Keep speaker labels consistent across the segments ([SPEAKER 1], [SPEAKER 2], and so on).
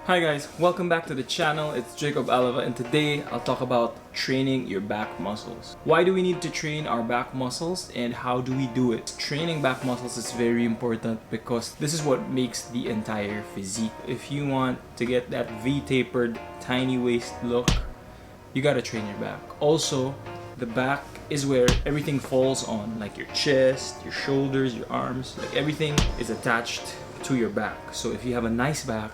[SPEAKER 1] Hi guys, welcome back to the channel. It's Jacob Alava, and today I'll talk about training your back muscles. Why do we need to train our back muscles and how do we do it? Training back muscles is very important because this is what makes the entire physique. If you want to get that V-tapered tiny waist look, you gotta train your back. Also, the back is where everything falls on, like your chest, your shoulders, your arms, like everything is attached to your back. So if you have a nice back,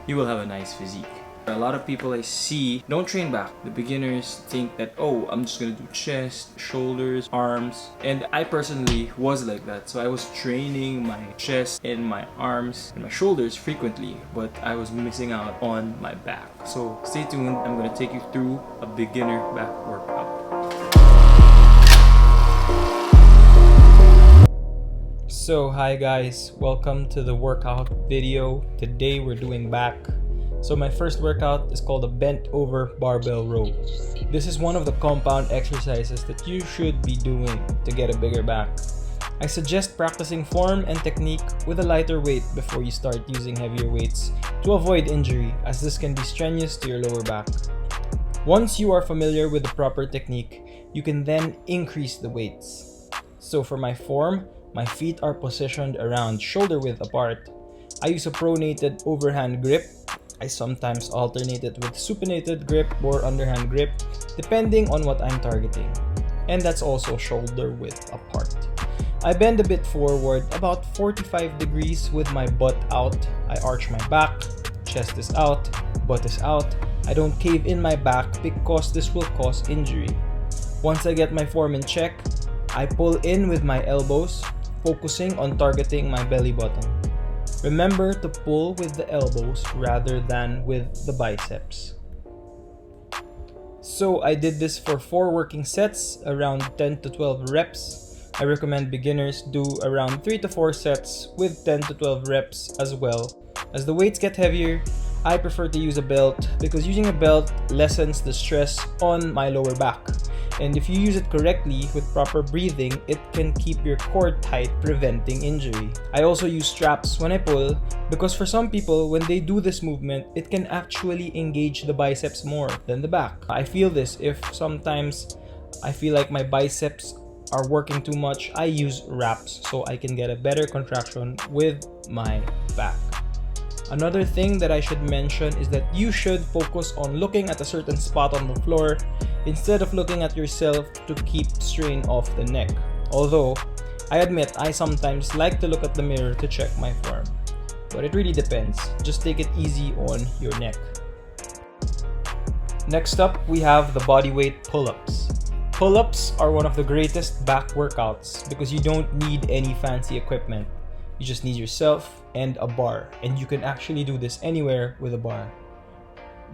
[SPEAKER 1] you will have a nice physique. A lot of people I see don't train back. The beginners think that, oh, I'm just gonna do chest, shoulders, arms. And I personally was like that. So I was training my chest and my arms and my shoulders frequently, but I was missing out on my back. So stay tuned. I'm gonna take you through a beginner back workout. So hi guys, welcome to the workout video. Today we're doing back. So my first workout is called a bent over barbell row. This is one of the compound exercises that you should be doing to get a bigger back. I suggest practicing form and technique with a lighter weight before you start using heavier weights to avoid injury, as this can be strenuous to your lower back. Once you are familiar with the proper technique, you can then increase the weights. So for my form, my feet are positioned around shoulder width apart. I use a pronated overhand grip. I sometimes alternate it with supinated grip or underhand grip, depending on what I'm targeting. And that's also shoulder width apart. I bend a bit forward, about 45 degrees with my butt out. I arch my back, chest is out, butt is out. I don't cave in my back because this will cause injury. Once I get my form in check, I pull in with my elbows, focusing on targeting my belly button. Remember to pull with the elbows rather than with the biceps. So I did this for 4 working sets, around 10 to 12 reps. I recommend beginners do around 3 to 4 sets with 10 to 12 reps as well. As the weights get heavier, I prefer to use a belt because using a belt lessens the stress on my lower back. And if you use it correctly with proper breathing, it can keep your core tight, preventing injury. I also use straps when I pull because for some people, when they do this movement, it can actually engage the biceps more than the back. I feel this if sometimes I feel like my biceps are working too much. I use wraps so I can get a better contraction with my back. Another thing that I should mention is that you should focus on looking at a certain spot on the floor instead of looking at yourself to keep strain off the neck. Although, I admit I sometimes like to look at the mirror to check my form. But it really depends. Just take it easy on your neck. Next up, we have the bodyweight pull-ups. Pull-ups are one of the greatest back workouts because you don't need any fancy equipment. You just need yourself and a bar, and you can actually do this anywhere with a bar.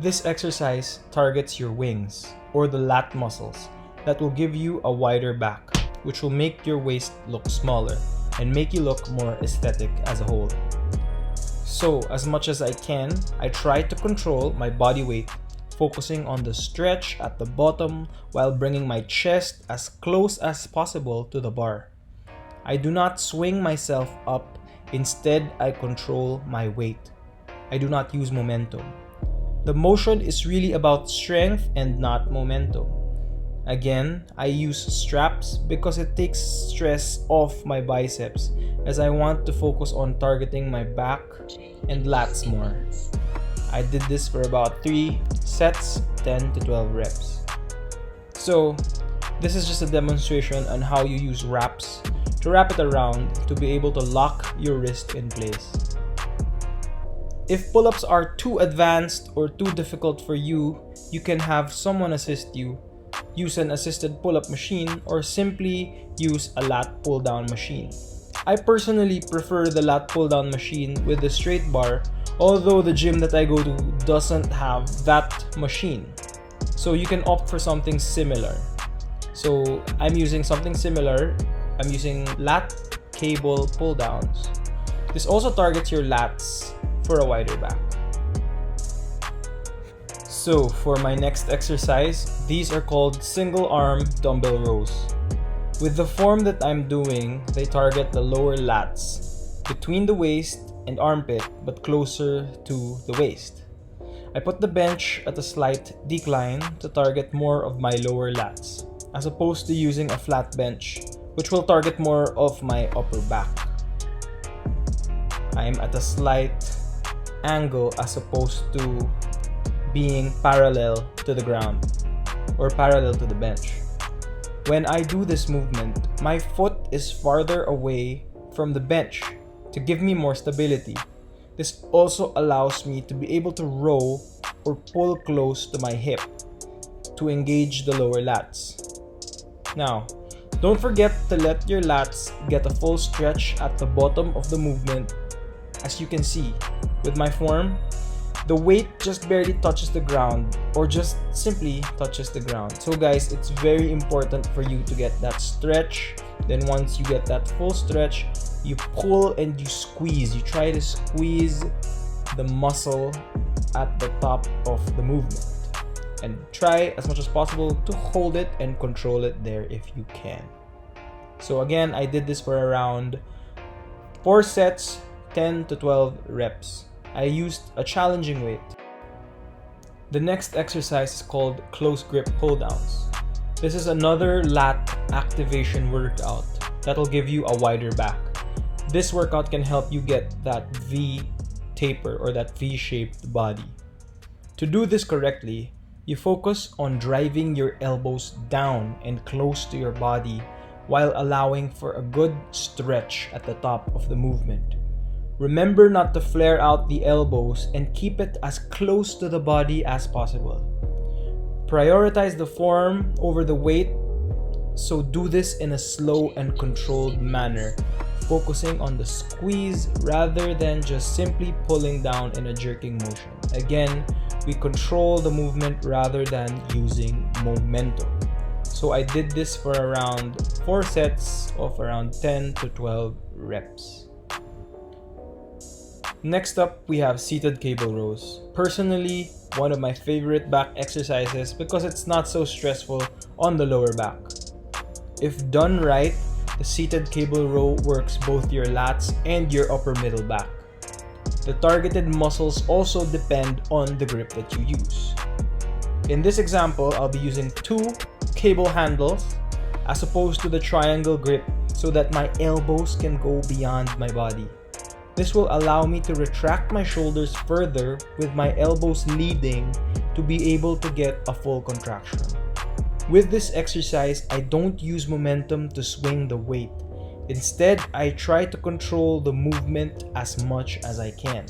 [SPEAKER 1] This exercise targets your wings or the lat muscles that will give you a wider back, which will make your waist look smaller and make you look more aesthetic as a whole. So as much as I can, I try to control my body weight, focusing on the stretch at the bottom while bringing my chest as close as possible to the bar. I do not swing myself up, instead I control my weight. I do not use momentum. The motion is really about strength and not momentum. Again, I use straps because it takes stress off my biceps as I want to focus on targeting my back and lats more. I did this for about 3 sets, 10 to 12 reps. So, this is just a demonstration on how you use wraps to wrap it around to be able to lock your wrist in place. If pull-ups are too advanced or too difficult for you, you can have someone assist you. Use an assisted pull-up machine or simply use a lat pull-down machine. I personally prefer the lat pull-down machine with the straight bar, although the gym that I go to doesn't have that machine. So you can opt for something similar. So I'm using something similar. I'm using lat cable pull downs. This also targets your lats for a wider back. So for my next exercise, these are called single arm dumbbell rows. With the form that I'm doing, they target the lower lats between the waist and armpit but closer to the waist. I put the bench at a slight decline to target more of my lower lats, as opposed to using a flat bench, which will target more of my upper back. I am at a slight angle as opposed to being parallel to the ground or parallel to the bench. When I do this movement, my foot is farther away from the bench to give me more stability. This also allows me to be able to row or pull close to my hip to engage the lower lats. Now, don't forget to let your lats get a full stretch at the bottom of the movement. As you can see, with my form, the weight just barely touches the ground or just simply touches the ground. So guys, it's very important for you to get that stretch. Then once you get that full stretch, you pull and you squeeze. You try to squeeze the muscle at the top of the movement. And try as much as possible to hold it and control it there if you can. So again, I did this for around 4 sets, 10 to 12 reps. I used a challenging weight. The next exercise is called close grip pulldowns. This is another lat activation workout that'll give you a wider back. This workout can help you get that V taper or that V-shaped body. To do this correctly, you focus on driving your elbows down and close to your body while allowing for a good stretch at the top of the movement. Remember not to flare out the elbows and keep it as close to the body as possible. Prioritize the form over the weight, so do this in a slow and controlled manner, focusing on the squeeze rather than just simply pulling down in a jerking motion. Again, we control the movement rather than using momentum. So I did this for around 4 sets of around 10 to 12 reps. Next up, we have seated cable rows. Personally, one of my favorite back exercises because it's not so stressful on the lower back. If done right, the seated cable row works both your lats and your upper middle back. The targeted muscles also depend on the grip that you use. In this example, I'll be using 2 cable handles as opposed to the triangle grip so that my elbows can go beyond my body. This will allow me to retract my shoulders further with my elbows leading to be able to get a full contraction. With this exercise, I don't use momentum to swing the weight. Instead, I try to control the movement as much as I can.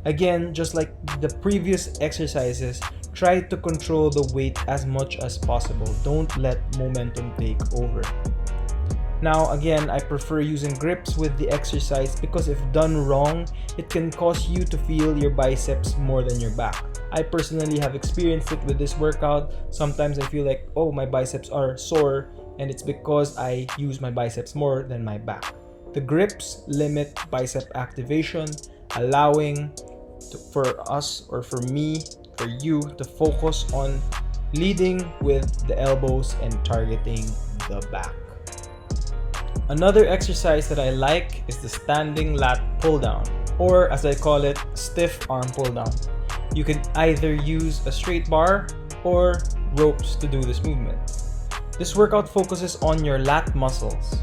[SPEAKER 1] Again, just like the previous exercises, try to control the weight as much as possible. Don't let momentum take over. Now again, I prefer using grips with the exercise because if done wrong, it can cause you to feel your biceps more than your back. I personally have experienced it with this workout. Sometimes I feel like, oh, my biceps are sore, and it's because I use my biceps more than my back. The grips limit bicep activation, allowing for us or for me, for you to focus on leading with the elbows and targeting the back. Another exercise that I like is the standing lat pull down, or as I call it, stiff arm pull down. You can either use a straight bar or ropes to do this movement. This workout focuses on your lat muscles.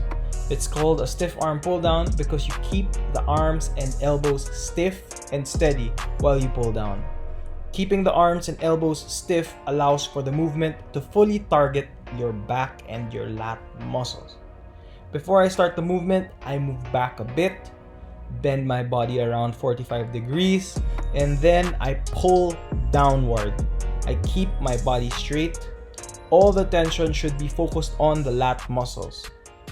[SPEAKER 1] It's called a stiff arm pull down because you keep the arms and elbows stiff and steady while you pull down. Keeping the arms and elbows stiff allows for the movement to fully target your back and your lat muscles. Before I start the movement, I move back a bit, bend my body around 45 degrees, and then I pull downward. I keep my body straight. All the tension should be focused on the lat muscles.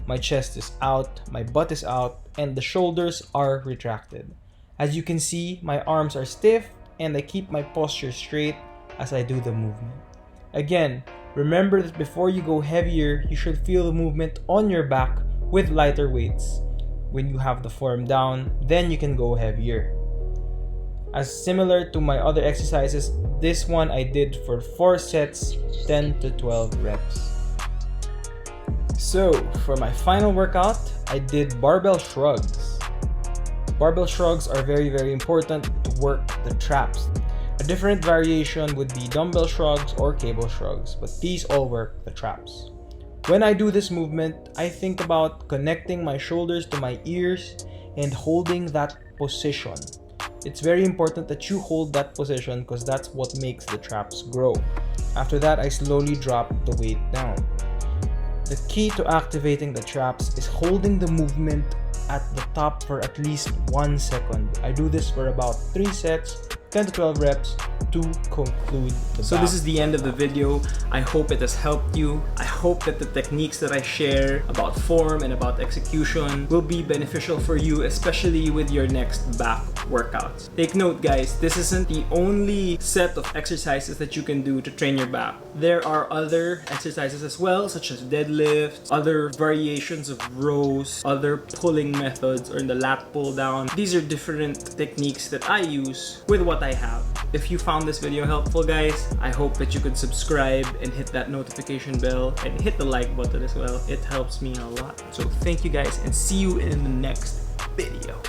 [SPEAKER 1] My chest is out, my butt is out, and the shoulders are retracted. As you can see, my arms are stiff and I keep my posture straight as I do the movement. Again, remember that before you go heavier, you should feel the movement on your back with lighter weights. When you have the form down, then you can go heavier. As similar to my other exercises, this one I did for 4 sets, 10 to 12 reps. So, for my final workout, I did barbell shrugs. Barbell shrugs are very important to work the traps. A different variation would be dumbbell shrugs or cable shrugs, but these all work the traps. When I do this movement, I think about connecting my shoulders to my ears and holding that position. It's very important that you hold that position because that's what makes the traps grow. After that, I slowly drop the weight down. The key to activating the traps is holding the movement at the top for at least 1 second. I do this for about 3 sets, 10 to 12 reps to conclude the
[SPEAKER 2] So this is the end of the video. I hope it has helped you. I hope that the techniques that I share about form and about execution will be beneficial for you, especially with your next back workouts. Take note guys, this isn't the only set of exercises that you can do to train your back. There are other exercises as well, such as deadlifts, other variations of rows, other pulling methods, or in the lat pull down. These are different techniques that I use with what I have. If you found this video helpful guys, I hope that you could subscribe and hit that notification bell and hit the like button as well. It helps me a lot. So thank you guys and see you in the next video.